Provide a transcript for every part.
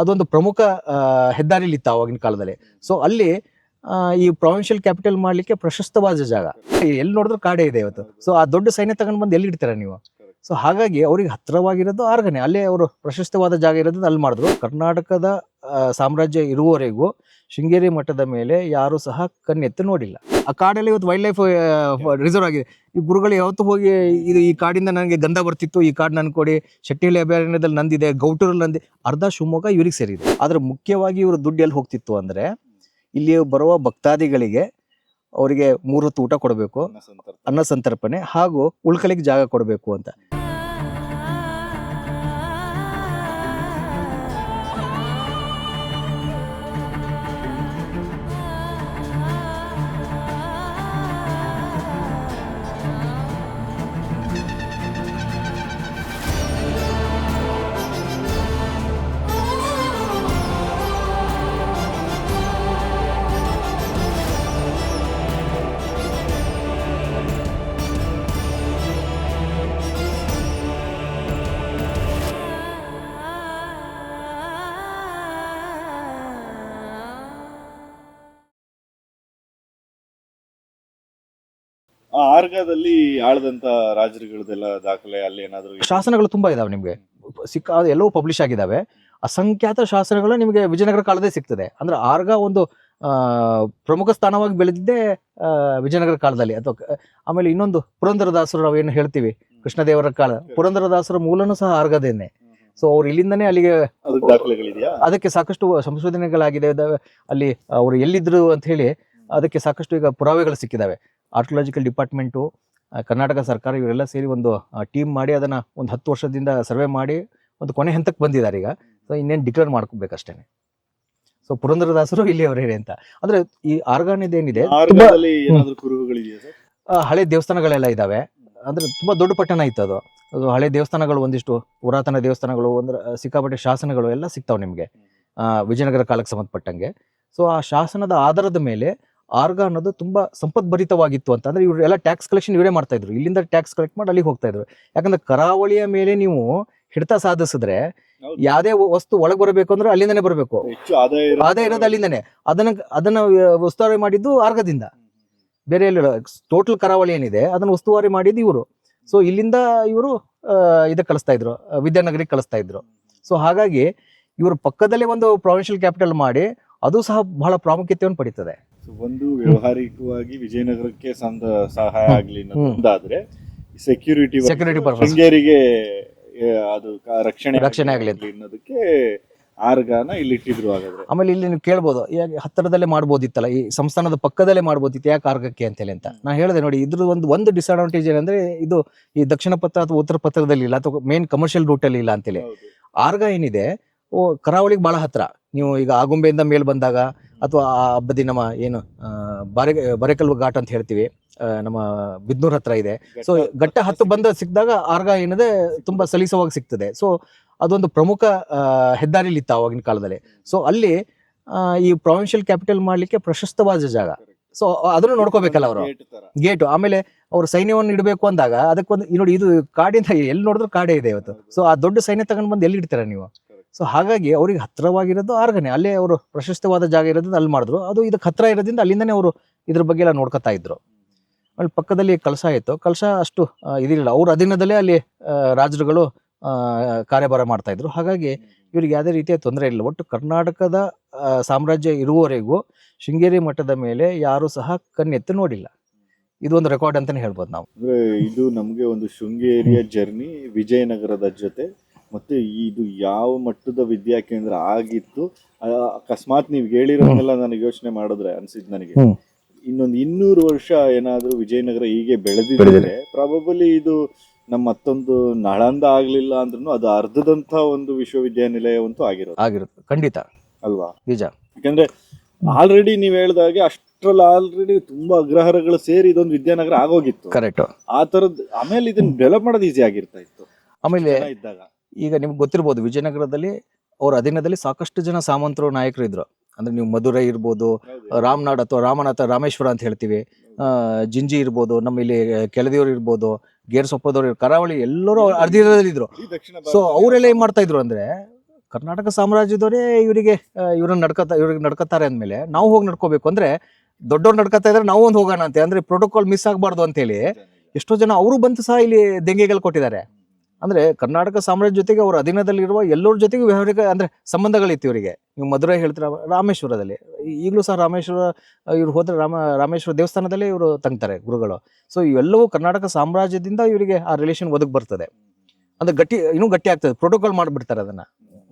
ಅದೊಂದು ಪ್ರಮುಖ ಹೆದ್ದಾರಿಲಿ ಇತ್ತು ಆವಾಗಿನ ಕಾಲದಲ್ಲಿ. ಸೊ ಅಲ್ಲಿ ಈ ಪ್ರಾವಿನ್ಷಿಯಲ್ ಕ್ಯಾಪಿಟಲ್ ಮಾಡ್ಲಿಕ್ಕೆ ಪ್ರಶಸ್ತವಾದ ಜಾಗ. ಎಲ್ಲಿ ನೋಡಿದ್ರು ಕಾಡೇ ಇದೆ ಇವತ್ತು. ಸೊ ಆ ದೊಡ್ಡ ಸೈನ್ಯ ತಗೊಂಡು ಬಂದು ಎಲ್ಲಿ ಇಡ್ತೀರಾ ನೀವು? ಸೊ ಹಾಗಾಗಿ ಅವ್ರಿಗೆ ಹತ್ತಿರವಾಗಿರೋದು ಆರ್ಗನೆ, ಅಲ್ಲೇ ಅವರು ಪ್ರಶಸ್ತವಾದ ಜಾಗ ಇರೋದನ್ನ ಅಲ್ಲಿ ಮಾಡಿದ್ರು. ಕರ್ನಾಟಕದ ಸಾಮ್ರಾಜ್ಯ ಇರುವವರೆಗೂ ಶೃಂಗೇರಿ ಮಠದ ಮೇಲೆ ಯಾರು ಸಹ ಕಣ್ಣೆತ್ತು ನೋಡಿಲ್ಲ. ಆ ಕಾಡಲ್ಲಿ ಇವತ್ತು ವೈಲ್ಡ್ ಲೈಫ್ ರಿಸರ್ವ್ ಆಗಿದೆ. ಈ ಗುರುಗಳು ಯಾವತ್ತು ಹೋಗಿ ಈ ಕಾಡಿಂದ ನನಗೆ ಗಂಧ ಬರ್ತಿತ್ತು, ಈ ಕಾಡು ನನ್ ಕೊಡಿ, ಶೆಟ್ಟಿಹಳ್ಳಿ ಅಭಯಾರಣ್ಯದಲ್ಲಿ ನಂದಿದೆ, ಗೌಟೂರಲ್ಲಿ ನಂದಿ, ಅರ್ಧ ಶಿವಮೊಗ್ಗ ಇವ್ರಿಗೆ ಸೇರಿದೆ. ಆದ್ರೆ ಮುಖ್ಯವಾಗಿ ಇವರು ದುಡ್ಡು ಎಲ್ಲಿ ಹೋಗ್ತಿತ್ತು ಅಂದ್ರೆ, ಇಲ್ಲಿ ಬರುವ ಭಕ್ತಾದಿಗಳಿಗೆ ಅವರಿಗೆ 3 ಹೊತ್ತು ಊಟ ಕೊಡಬೇಕು, ಅನ್ನ ಸಂತರ್ಪಣೆ ಹಾಗೂ ಉಳ್ಕಲಿಕ್ಕೆ ಜಾಗ ಕೊಡಬೇಕು ಅಂತ. ಆ ಆರ್ಗದಲ್ಲಿ ಆಳದಂತ ರಾಜರುಗಳದೆಲ್ಲ ದಾಖಲೆ ಅಲ್ಲಿ ಏನಾದ್ರು ಶಾಸನಗಳು ತುಂಬಾ ಇದಾವೆ. ನಿಮ್ಗೆ ಎಲ್ಲವೂ ಪಬ್ಲಿಷ್ ಆಗಿದ್ದಾವೆ. ಅಸಂಖ್ಯಾತ ಶಾಸನಗಳು ನಿಮಗೆ ವಿಜಯನಗರ ಕಾಲದೇ ಸಿಗ್ತದೆ. ಅಂದ್ರೆ ಆರ್ಗ ಒಂದು ಪ್ರಮುಖ ಸ್ಥಾನವಾಗಿ ಬೆಳೆದಿದ್ದೇ ವಿಜಯನಗರ ಕಾಲದಲ್ಲಿ. ಅಥವಾ ಆಮೇಲೆ ಇನ್ನೊಂದು ಪುರಂದರದಾಸರು, ನಾವೇನು ಹೇಳ್ತೀವಿ ಕೃಷ್ಣದೇವರ ಕಾಲ, ಪುರಂದರದಾಸರ ಮೂಲನೂ ಸಹ ಆರ್ಗದೇನೆ. ಸೊ ಅವ್ರು ಇಲ್ಲಿಂದನೇ ಅಲ್ಲಿಗೆ ದಾಖಲೆಗಳಿದೆಯಾ? ಅದಕ್ಕೆ ಸಾಕಷ್ಟು ಸಂಶೋಧನೆಗಳಾಗಿದೆ. ಅಲ್ಲಿ ಅವರು ಎಲ್ಲಿದ್ರು ಅಂತ ಹೇಳಿ ಅದಕ್ಕೆ ಸಾಕಷ್ಟು ಈಗ ಪುರಾವೆಗಳು ಸಿಕ್ಕಿದಾವೆ. ಆರ್ಕಿಯಾಲಜಿಕಲ್ ಡಿಪಾರ್ಟ್ಮೆಂಟು, ಕರ್ನಾಟಕ ಸರ್ಕಾರ ಇವರೆಲ್ಲ ಸೇರಿ ಒಂದು ಟೀಮ್ ಮಾಡಿ ಅದನ್ನ ಒಂದು 10 ವರ್ಷದಿಂದ ಸರ್ವೆ ಮಾಡಿ ಒಂದು ಕೊನೆ ಹಂತಕ್ಕೆ ಬಂದಿದ್ದಾರೆ ಈಗ. ಸೊ ಇನ್ನೇನು ಡಿಕ್ಲೇರ್ ಮಾಡ್ಕೋಬೇಕಷ್ಟೇ. ಸೊ ಪುರಂದರದಾಸರು ಇಲ್ಲಿ ಅವರೇ ಅಂತ. ಅಂದ್ರೆ ಈ ಆರ್ಗಾನಿದೇನಿದೆ ಹಳೆ ದೇವಸ್ಥಾನಗಳೆಲ್ಲ ಇದಾವೆ. ಅಂದ್ರೆ ತುಂಬಾ ದೊಡ್ಡ ಪಟ್ಟಣ ಇತ್ತು ಅದು. ಹಳೆ ದೇವಸ್ಥಾನಗಳು, ಒಂದಿಷ್ಟು ಪುರಾತನ ದೇವಸ್ಥಾನಗಳು, ಅಂದ್ರೆ ಸಿಕ್ಕಾಪಟ್ಟೆ ಶಾಸನಗಳು ಎಲ್ಲ ಸಿಗ್ತಾವೆ ನಿಮ್ಗೆ ವಿಜಯನಗರ ಕಾಲಕ್ಕೆ ಸಂಬಂಧಪಟ್ಟಂಗೆ. ಸೊ ಆ ಶಾಸನದ ಆಧಾರದ ಮೇಲೆ ಆರ್ಗ ಅನ್ನೋದು ತುಂಬಾ ಸಂಪದ್ಭರಿತವಾಗಿತ್ತು ಅಂತ. ಅಂದ್ರೆ ಇವ್ರು ಎಲ್ಲ ಟ್ಯಾಕ್ಸ್ ಕಲೆಕ್ಷನ್ ಇವರೇ ಮಾಡ್ತಾ ಇದ್ರು. ಇಲ್ಲಿಂದ ಟ್ಯಾಕ್ಸ್ ಕಲೆಕ್ಟ್ ಮಾಡಿ ಅಲ್ಲಿಗೆ ಹೋಗ್ತಾ ಇದ್ರು. ಯಾಕಂದ್ರೆ ಕರಾವಳಿಯ ಮೇಲೆ ನೀವು ಹಿಡಿತ ಸಾಧಿಸಿದ್ರೆ ಯಾವ್ದೇ ವಸ್ತು ಒಳಗೆ ಬರಬೇಕು ಅಂದ್ರೆ ಅಲ್ಲಿಂದನೇ ಬರಬೇಕು. ಆದಾಯ ಇರೋದು ಅಲ್ಲಿಂದನೇ. ಅದನ್ನ ಉಸ್ತುವಾರಿ ಮಾಡಿದ್ದು ಆರ್ಗದಿಂದ. ಬೇರೆ ಎಲ್ಲ ಟೋಟಲ್ ಕರಾವಳಿ ಏನಿದೆ ಅದನ್ನ ಉಸ್ತುವಾರಿ ಮಾಡಿದ್ದು ಇವರು. ಸೊ ಇಲ್ಲಿಂದ ಇವರು ಇದಕ್ಕೆ ಕಳಿಸ್ತಾ ಇದ್ರು, ವಿದ್ಯಾನಗರಿಗೆ ಕಳಿಸ್ತಾ ಇದ್ರು. ಸೊ ಹಾಗಾಗಿ ಇವರು ಪಕ್ಕದಲ್ಲೇ ಒಂದು ಪ್ರಾವಿನ್ಷಿಯಲ್ ಕ್ಯಾಪಿಟಲ್ ಮಾಡಿ ಅದು ಸಹ ಬಹಳ ಪ್ರಾಮುಖ್ಯತೆಯನ್ನು ಪಡೀತದೆ. ಒಂದು ವ್ಯವಹಾರಿಕವಾಗಿ ವಿಜಯನಗರಕ್ಕೆ ಸಹಾಯ ಆಗ್ಲಿ ಅನ್ನೋದಾದ್ರೆ ಸೆಕ್ಯೂರಿಟಿ ಶೃಂಗೇರಿಗೆ ಅದು ರಕ್ಷಣೆ ಆಗ್ಲಿ ಅನ್ನೋದಕ್ಕೆ ಆರ್ಗಾನ ಇಲ್ಲಿ ಇಟ್ಟಿದ್ರು. ಆಮೇಲೆ ಇಲ್ಲಿ ನೀವು ಕೇಳ್ಬೋದು, ಹತ್ತಿರದಲ್ಲೇ ಮಾಡ್ಬೋದಿತ್ತಲ್ಲ, ಈ ಸಂಸ್ಥಾನದ ಪಕ್ಕದಲ್ಲೇ ಮಾಡ್ಬೋದಿತ್ತು, ಯಾಕೆ ಆರ್ಗಕ್ಕೆ ಅಂತೇಳಿ ಅಂತ. ನಾನು ಹೇಳಿದೆ ನೋಡಿ, ಇದ್ರ ಒಂದು ಡಿಸ್ಅಡ್ವಾಂಟೇಜ್ ಏನಂದ್ರೆ ಇದು ಈ ದಕ್ಷಿಣ ಪಥ ಅಥವಾ ಉತ್ತರ ಪಥದಲ್ಲಿ ಇಲ್ಲ, ಅಥವಾ ಮೇನ್ ಕಮರ್ಷಿಯಲ್ ರೂಟ್ ಅಲ್ಲಿ ಇಲ್ಲ ಅಂತೇಳಿ. ಆರ್ಗ ಏನಿದೆ ಕರಾವಳಿಗೆ ಬಹಳ ಹತ್ರ. ನೀವು ಈಗ ಆಗುಂಬೆಯಿಂದ ಮೇಲ್ ಬಂದಾಗ, ಅಥವಾ ಆ ಬದಿ ನಮ್ಮ ಏನು ಬರೆಕಲ್ವ ಘಾಟ್ ಅಂತ ಹೇಳ್ತೀವಿ, ನಮ್ಮ ಬಿದ್ನೂರ್ ಹತ್ರ ಇದೆ. ಸೊ ಘಟ್ಟ ಹತ್ತು ಬಂದ ಸಿಕ್ಕಿದಾಗ ಆರ್ಗ ಏನಿದೆ ತುಂಬಾ ಸಲೀಸವಾಗಿ ಸಿಗ್ತದೆ. ಸೊ ಅದೊಂದು ಪ್ರಮುಖ ಹೆದ್ದಾರಿಲಿ ಇತ್ತು ಆವಾಗಿನ ಕಾಲದಲ್ಲಿ. ಸೊ ಅಲ್ಲಿ ಈ ಪ್ರಾವಿನ್ಷಿಯಲ್ ಕ್ಯಾಪಿಟಲ್ ಮಾಡ್ಲಿಕ್ಕೆ ಪ್ರಶಸ್ತವಾದ ಜಾಗ. ಸೊ ಅದನ್ನು ನೋಡ್ಕೋಬೇಕಲ್ಲ ಅವರು, ಗೇಟು. ಆಮೇಲೆ ಅವ್ರು ಸೈನ್ಯವನ್ನು ಇಡಬೇಕು ಅಂದಾಗ ಅದಕ್ಕೊಂದು ನೋಡಿ, ಇದು ಕಾಡಿಂದ ಎಲ್ಲಿ ನೋಡಿದ್ರು ಕಾಡೇ ಇದೆ ಇವತ್ತು. ಸೊ ಆ ದೊಡ್ಡ ಸೈನ್ಯ ತಗೊಂಡು ಬಂದು ಎಲ್ಲಿ ಇಡ್ತೀರಾ ನೀವು? ಸೊ ಹಾಗಾಗಿ ಅವ್ರಿಗೆ ಹತ್ತಿರವಾಗಿರೋದು ಆರ್ಗನೆ, ಅಲ್ಲೇ ಅವರು ಪ್ರಶಸ್ತವಾದ ಜಾಗ ಇರೋದ್ರಿಂದ ಅಲ್ಲಿ ಮಾಡಿದ್ರು. ಅದು ಇದಕ್ಕೆ ಹತ್ರ ಇರೋದ್ರಿಂದ ಅಲ್ಲಿಂದನೇ ಅವರು ಇದ್ರ ಬಗ್ಗೆ ಎಲ್ಲ ನೋಡ್ಕೊತಾ ಇದ್ರು. ಅಲ್ಲಿ ಪಕ್ಕದಲ್ಲಿ ಕಳಶ ಇತ್ತು. ಕಳಶ ಅಷ್ಟು ಇದಿರಲಿಲ್ಲ. ಅವ್ರ ಅಧೀನದಲ್ಲೇ ಅಲ್ಲಿ ರಾಜರುಗಳು ಕಾರ್ಯಭಾರ ಮಾಡ್ತಾ ಇದ್ರು. ಹಾಗಾಗಿ ಇವ್ರಿಗೆ ಯಾವುದೇ ರೀತಿಯ ತೊಂದರೆ ಇಲ್ಲ. ಒಟ್ಟು ಕರ್ನಾಟಕದ ಸಾಮ್ರಾಜ್ಯ ಇರುವವರೆಗೂ ಶೃಂಗೇರಿ ಮಠದ ಮೇಲೆ ಯಾರು ಸಹ ಕಣ್ಣೆತ್ತು ನೋಡಿಲ್ಲ. ಇದು ಒಂದು ರೆಕಾರ್ಡ್ ಅಂತಾನೆ ಹೇಳ್ಬೋದು ನಾವು. ಇದು ನಮಗೆ ಒಂದು ಶೃಂಗೇರಿಯ ಜರ್ನಿ ವಿಜಯನಗರದ ಜೊತೆ. ಮತ್ತೆ ಇದು ಯಾವ ಮಟ್ಟದ ವಿದ್ಯಾಕೇಂದ್ರ ಆಗಿತ್ತು, ಅಕಸ್ಮಾತ್ ನೀವು ಹೇಳಿರೋನೆಲ್ಲ ನನಗೆ ಯೋಚನೆ ಮಾಡಿದ್ರೆ ಅನ್ಸಿದ್ ನನಗೆ, ಇನ್ನೊಂದು 200 ವರ್ಷ ಏನಾದ್ರೂ ವಿಜಯನಗರ ಹೀಗೆ ಬೆಳೆದಿದ್ರೆ ಪ್ರಾಬಬಲಿ ಇದು ನಮ್ಮ ಮತ್ತೊಂದು ನಳಂದ ಆಗ್ಲಿಲ್ಲ ಅಂದ್ರೂ ಅದು ಅರ್ಧದಂತ ಒಂದು ವಿಶ್ವವಿದ್ಯಾನಿಲಯವಂತೂ ಆಗಿರುತ್ತೆ. ಖಂಡಿತ ಅಲ್ವಾ? ನಿಜ. ಯಾಕಂದ್ರೆ ಆಲ್ರೆಡಿ ನೀವ್ ಹೇಳ್ದಾಗೆ ಅಷ್ಟ್ರಲ್ಲಿ ಆಲ್ರೆಡಿ ತುಂಬಾ ಅಗ್ರಹಾರಗಳು ಸೇರಿ ಇದೊಂದು ವಿದ್ಯಾನಗರ ಆಗೋಗಿತ್ತು. ಕರೆಕ್ಟ್. ಆ ತರದ್ ಆಮೇಲೆ ಇದನ್ನ ಡೆವಲಪ್ ಮಾಡೋದು ಈಸಿ ಆಗಿರ್ತಾ ಇತ್ತು. ಆಮೇಲೆ ಈಗ ನಿಮ್ಗೆ ಗೊತ್ತಿರ್ಬೋದು, ವಿಜಯನಗರದಲ್ಲಿ ಅವ್ರ ಅಧೀನದಲ್ಲಿ ಸಾಕಷ್ಟು ಜನ ಸಾಮಂತರು, ನಾಯಕರು ಇದ್ರು. ಅಂದ್ರೆ ನೀವು ಮಧುರೈ ಇರ್ಬೋದು, ರಾಮನಾಡ್ ಅಥವಾ ರಾಮನಾಥ, ರಾಮೇಶ್ವರ ಅಂತ ಹೇಳ್ತೀವಿ, ಜಿಂಜಿ ಇರ್ಬೋದು, ನಮ್ಮ ಇಲ್ಲಿ ಕೆಳದಿಯವರು ಇರ್ಬೋದು, ಗೇರ್ಸೊಪ್ಪದವ್ರು, ಕರಾವಳಿ ಎಲ್ಲರೂ ಅಧೀನದಲ್ಲಿ ಇದ್ರು. ಸೊ ಅವರೆಲ್ಲ ಏನ್ ಮಾಡ್ತಾ ಇದ್ರು ಅಂದ್ರೆ, ಕರ್ನಾಟಕ ಸಾಮ್ರಾಜ್ಯದವರೇ ಇವರಿಗೆ ಇವ್ರಿಗೆ ನಡ್ಕೋತಾರೆ ಅಂದಮೇಲೆ ನಾವು ಹೋಗಿ ನಡ್ಕೋಬೇಕು ಅಂದ್ರೆ ದೊಡ್ಡವ್ರು ನಡ್ಕೋತಾ ಇದ್ರೆ ನಾವು ಒಂದು ಹೋಗೋಣ ಅಂತ ಅಂದ್ರೆ ಪ್ರೋಟೋಕಾಲ್ ಮಿಸ್ ಆಗಬಾರ್ದು ಅಂತ ಹೇಳಿ ಎಷ್ಟೋ ಜನ ಅವರು ಬಂತು ಸಹ ಇಲ್ಲಿ ದೆಂಗೆಗಳು ಕೊಟ್ಟಿದ್ದಾರೆ. ಅಂದ್ರೆ ಕರ್ನಾಟಕ ಸಾಮ್ರಾಜ್ಯ ಜೊತೆಗೆ ಅವರ ಅಧೀನದಲ್ಲಿರುವ ಎಲ್ಲರ ಜೊತೆಗೂ ವ್ಯವಹಾರಿಕ ಅಂದ್ರೆ ಸಂಬಂಧಗಳಿತ್ತು ಇವರಿಗೆ. ನೀವು ಮಧುರೈ ಹೇಳ್ತೀರ, ರಾಮೇಶ್ವರದಲ್ಲಿ ಈಗಲೂ ಸಹ ಇವ್ರು ಹೋದ್ರೆ ರಾಮೇಶ್ವರ ದೇವಸ್ಥಾನದಲ್ಲೇ ಇವರು ತಂಗ್ತಾರೆ ಗುರುಗಳು. ಸೊ ಇವೆಲ್ಲವೂ ಕರ್ನಾಟಕ ಸಾಮ್ರಾಜ್ಯದಿಂದ ಇವರಿಗೆ ಆ ರಿಲೇಷನ್ ಒದಗಿ ಬರ್ತದೆ. ಅಂದ್ರೆ ಇನ್ನೂ ಗಟ್ಟಿ ಆಗ್ತದೆ, ಪ್ರೋಟೋಕಾಲ್ ಮಾಡಿಬಿಡ್ತಾರೆ ಅದನ್ನ.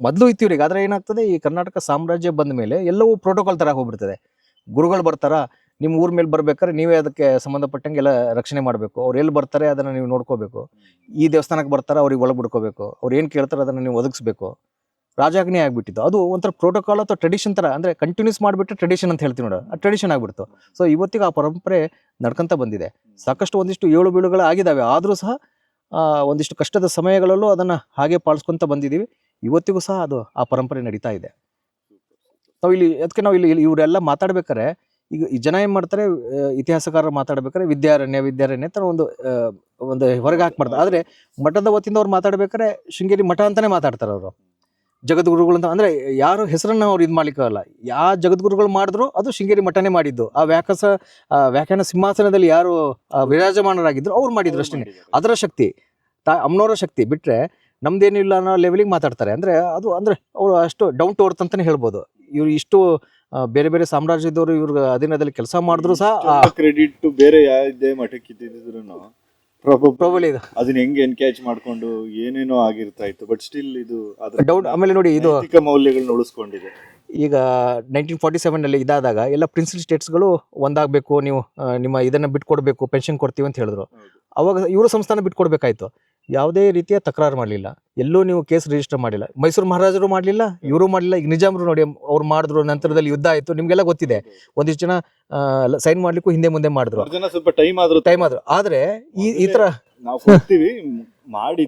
ಮೊದಲು ಇತ್ತು ಇವರಿಗೆ, ಆದ್ರೆ ಏನಾಗ್ತದೆ ಈ ಕರ್ನಾಟಕ ಸಾಮ್ರಾಜ್ಯ ಬಂದ ಮೇಲೆ ಎಲ್ಲವೂ ಪ್ರೋಟೋಕಾಲ್ ತರ ಹೋಗ್ಬಿಡ್ತದೆ. ಗುರುಗಳು ಬರ್ತಾರ, ನಿಮ್ಮ ಊರ್ ಮೇಲೆ ಬರ್ಬೇಕಾದ್ರೆ ನೀವೇ ಅದಕ್ಕೆ ಸಂಬಂಧಪಟ್ಟಂಗೆ ಎಲ್ಲ ರಕ್ಷಣೆ ಮಾಡಬೇಕು. ಅವ್ರು ಎಲ್ಲಿ ಬರ್ತಾರೆ ಅದನ್ನ ನೀವು ನೋಡ್ಕೋಬೇಕು. ಈ ದೇವಸ್ಥಾನಕ್ಕೆ ಬರ್ತಾರೆ, ಅವ್ರಿಗೆ ಒಳಗೆ ಬಿಡ್ಕೋಬೇಕು. ಅವ್ರು ಏನು ಕೇಳ್ತಾರೆ ಅದನ್ನ ನೀವು ಒದಗಿಸ್ಬೇಕು. ರಾಜಾಜ್ಞೆ ಆಗ್ಬಿಟ್ಟಿತ್ತು. ಅದು ಒಂಥರ ಪ್ರೋಟೋಕಾಲ್ ಅಥವಾ ಟ್ರೆಡಿಷನ್ ತರ, ಅಂದ್ರೆ ಕಂಟಿನ್ಯೂಸ್ ಮಾಡಿಬಿಟ್ಟು ಟ್ರೆಡಿಷನ್ ಅಂತ ಹೇಳ್ತೀವಿ ನೋಡು, ಆ ಟ್ರೆಡಿಷನ್ ಆಗ್ಬಿಡ್ತು. ಸೊ ಇವತ್ತಿಗೆ ಆ ಪರಂಪರೆ ನಡ್ಕೊಂತ ಬಂದಿದೆ. ಸಾಕಷ್ಟು ಒಂದಿಷ್ಟು ಏಳು ಬೀಳುಗಳು ಆಗಿದ್ದಾವೆ, ಆದ್ರೂ ಸಹ ಒಂದಿಷ್ಟು ಕಷ್ಟದ ಸಮಯಗಳಲ್ಲೂ ಅದನ್ನ ಹಾಗೆ ಪಾಲಿಸ್ಕೊಂತ ಬಂದಿದ್ದೀವಿ. ಇವತ್ತಿಗೂ ಸಹ ಅದು ಆ ಪರಂಪರೆ ನಡೀತಾ ಇದೆ. ನಾವು ಇಲ್ಲಿ ಇವರೆಲ್ಲ ಮಾತಾಡ್ಬೇಕಾರೆ ಈಗ ಈ ಜನ ಏನ್ ಮಾಡ್ತಾರೆ, ಇತಿಹಾಸಕಾರರು ಮಾತಾಡ್ಬೇಕಾದ್ರೆ ವಿದ್ಯಾರಣ್ಯ ಅಂತ ಒಂದು ಹೊರಗೆ ಹಾಕ್ಬಾರ್ದು. ಆದ್ರೆ ಮಠದ ವತಿಯಿಂದ ಅವ್ರು ಮಾತಾಡ್ಬೇಕಾದ್ರೆ ಶೃಂಗೇರಿ ಮಠ ಅಂತಾನೆ ಮಾತಾಡ್ತಾರೆ ಅವರು. ಜಗದ್ಗುರುಗಳು ಅಂತ ಅಂದ್ರೆ ಯಾರು ಹೆಸರನ್ನ ಅವ್ರು ಇದು ಮಾಡ್ಲಿಕ್ಕಲ್ಲ. ಯಾವ ಜಗದ್ಗುರುಗಳು ಮಾಡಿದ್ರು ಅದು ಶೃಂಗೇರಿ ಮಠನೇ ಮಾಡಿದ್ದು. ಆ ವ್ಯಾಖ್ಯಾನ ಸಿಂಹಾಸನದಲ್ಲಿ ಯಾರು ವಿರಾಜಮಾನರಾಗಿದ್ರು ಅವ್ರು ಮಾಡಿದ್ರು ಅಷ್ಟೇ. ಅದರ ಶಕ್ತಿ ಅಮ್ಮನವರ ಶಕ್ತಿ ಬಿಟ್ರೆ ನಮ್ದೇನಿಲ್ಲ ಅನ್ನೋ ಲೆವೆಲಿಗೆ ಮಾತಾಡ್ತಾರೆ. ಅಂದ್ರೆ ಅವ್ರು ಅಷ್ಟು ಡೌನ್ ಟು ಅರ್ತ್ ಅಂತಾನೆ ಹೇಳ್ಬೋದು. ಇವ್ರು ಇಷ್ಟು ಬೇರೆ ಬೇರೆ ಸಾಮ್ರಾಜ್ಯದವರು ಇವ್ರ ಅಧೀನದಲ್ಲಿ ಕೆಲಸ ಮಾಡಿದ್ರು ಸಹ ಕ್ರೆಡಿಟ್ ಬೇರೆ ಯಾವುದೇ ಮಠಕ್ಕೆ ಇದ್ದಿದ್ರು ಪ್ರಾಬಬ್ಲಿ ಅದನ್ನ ಹೆಂಗೆ ಎನ್ಕ್ಯಾಚ್ ಮಾಡ್ಕೊಂಡು ಏನೇನೋ ಆಗಿರ್ತಾ ಇತ್ತು. ಬಟ್ ಸ್ಟಿಲ್ ಇದು ಡೌಟ್. ಆಮೇಲೆ ನೋಡಿ, ಇದು ಮೌಲ್ಯಗಳನ್ನ ಉಳಿಸ್ಕೊಂಡಿದೆ. ಈಗ 1947 ಇದಾದಾಗ ಎಲ್ಲ ಪ್ರಿನ್ಸಿಪಲ್ ಸ್ಟೇಟ್ಸ್ಗಳು ಒಂದಾಗಬೇಕು, ನೀವು ನಿಮ್ಮ ಇದನ್ನ ಬಿಟ್ಕೊಡ್ಬೇಕು, ಪೆನ್ಷನ್ ಕೊಡ್ತೀವಿ ಅಂತ ಹೇಳಿದ್ರು. ಅವಾಗ ಇವರು ಸಂಸ್ಥಾನ ಬಿಟ್ಕೊಡ್ಬೇಕಾಯ್ತು. ಯಾವುದೇ ರೀತಿಯ ತಕರಾರು ಮಾಡಲಿಲ್ಲ, ಎಲ್ಲೂ ನೀವು ಕೇಸ್ ರಿಜಿಸ್ಟರ್ ಮಾಡಿಲ್ಲ. ಮೈಸೂರು ಮಹಾರಾಜರು ಮಾಡಲಿಲ್ಲ, ಇವರು ಮಾಡಲಿಲ್ಲ. ಈಗ ನಿಜಾಮರು ನೋಡಿ ಅವ್ರು ಮಾಡಿದ್ರು, ನಂತರದಲ್ಲಿ ಯುದ್ಧ ಆಯ್ತು, ನಿಮ್ಗೆಲ್ಲ ಗೊತ್ತಿದೆ. ಒಂದಿಷ್ಟು ಜನ ಸೈನ್ ಮಾಡ್ಲಿಕ್ಕೂ ಹಿಂದೆ ಮುಂದೆ ಮಾಡಿದ್ರು, ಸ್ವಲ್ಪ ಟೈಮ್ ಆದ್ರೂ. ಆದ್ರೆ ಈ ತರ ನಾವು ಕೊಡ್ತೀವಿ ಮಾಡಿ